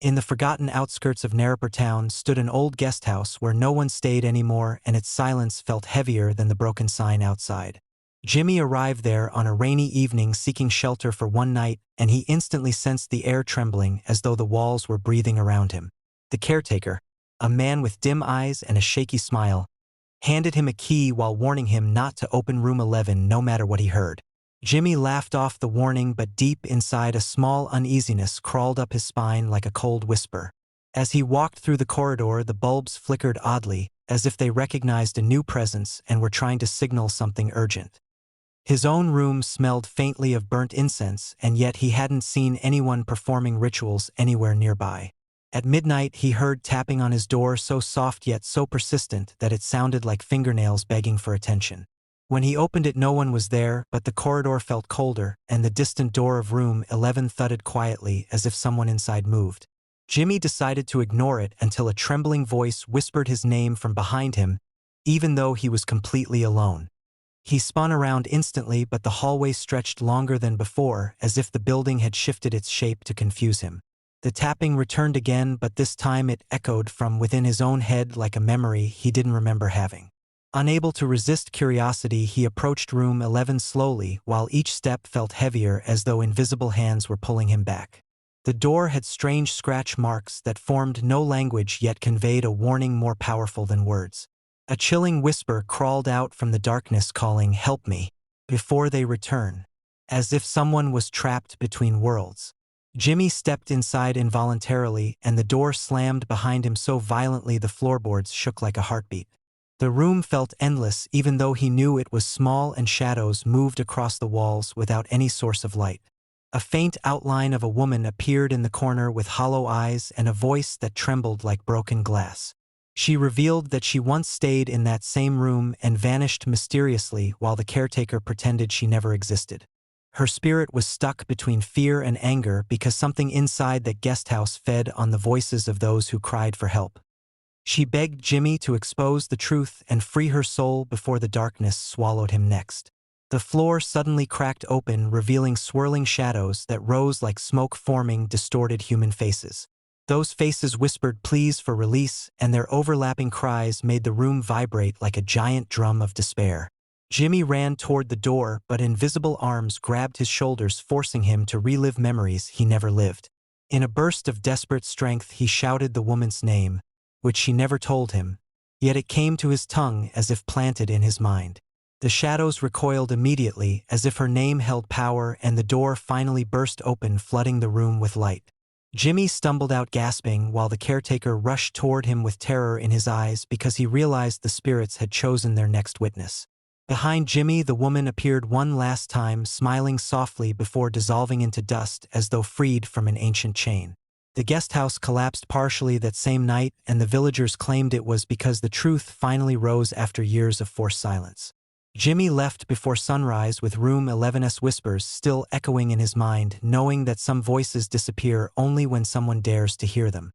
In the forgotten outskirts of Narrapur town stood an old guest house where no one stayed anymore, and its silence felt heavier than the broken sign outside. Jimmy arrived there on a rainy evening seeking shelter for one night, and he instantly sensed the air trembling as though the walls were breathing around him. The caretaker, a man with dim eyes and a shaky smile, handed him a key while warning him not to open room 11 no matter what he heard. Jimmy laughed off the warning, but deep inside a small uneasiness crawled up his spine like a cold whisper. As he walked through the corridor, the bulbs flickered oddly, as if they recognized a new presence and were trying to signal something urgent. His own room smelled faintly of burnt incense, and yet he hadn't seen anyone performing rituals anywhere nearby. At midnight, he heard tapping on his door, so soft yet so persistent that it sounded like fingernails begging for attention. When he opened it, no one was there, but the corridor felt colder, and the distant door of room 11 thudded quietly as if someone inside moved. Jimmy decided to ignore it until a trembling voice whispered his name from behind him, even though he was completely alone. He spun around instantly, but the hallway stretched longer than before, as if the building had shifted its shape to confuse him. The tapping returned again, but this time it echoed from within his own head like a memory he didn't remember having. Unable to resist curiosity, he approached room 11 slowly, while each step felt heavier as though invisible hands were pulling him back. The door had strange scratch marks that formed no language yet conveyed a warning more powerful than words. A chilling whisper crawled out from the darkness calling, "Help me, before they return," as if someone was trapped between worlds. Jimmy stepped inside involuntarily, and the door slammed behind him so violently the floorboards shook like a heartbeat. The room felt endless, even though he knew it was small, and shadows moved across the walls without any source of light. A faint outline of a woman appeared in the corner with hollow eyes and a voice that trembled like broken glass. She revealed that she once stayed in that same room and vanished mysteriously while the caretaker pretended she never existed. Her spirit was stuck between fear and anger because something inside that guest house fed on the voices of those who cried for help. She begged Jimmy to expose the truth and free her soul before the darkness swallowed him next. The floor suddenly cracked open, revealing swirling shadows that rose like smoke, forming distorted human faces. Those faces whispered pleas for release, and their overlapping cries made the room vibrate like a giant drum of despair. Jimmy ran toward the door, but invisible arms grabbed his shoulders, forcing him to relive memories he never lived. In a burst of desperate strength, he shouted the woman's name, which she never told him, yet it came to his tongue as if planted in his mind. The shadows recoiled immediately, as if her name held power, and the door finally burst open, flooding the room with light. Jimmy stumbled out gasping, while the caretaker rushed toward him with terror in his eyes because he realized the spirits had chosen their next witness. Behind Jimmy, the woman appeared one last time, smiling softly before dissolving into dust as though freed from an ancient chain. The guest house collapsed partially that same night, and the villagers claimed it was because the truth finally rose after years of forced silence. Jimmy left before sunrise with room 11's whispers still echoing in his mind, knowing that some voices disappear only when someone dares to hear them.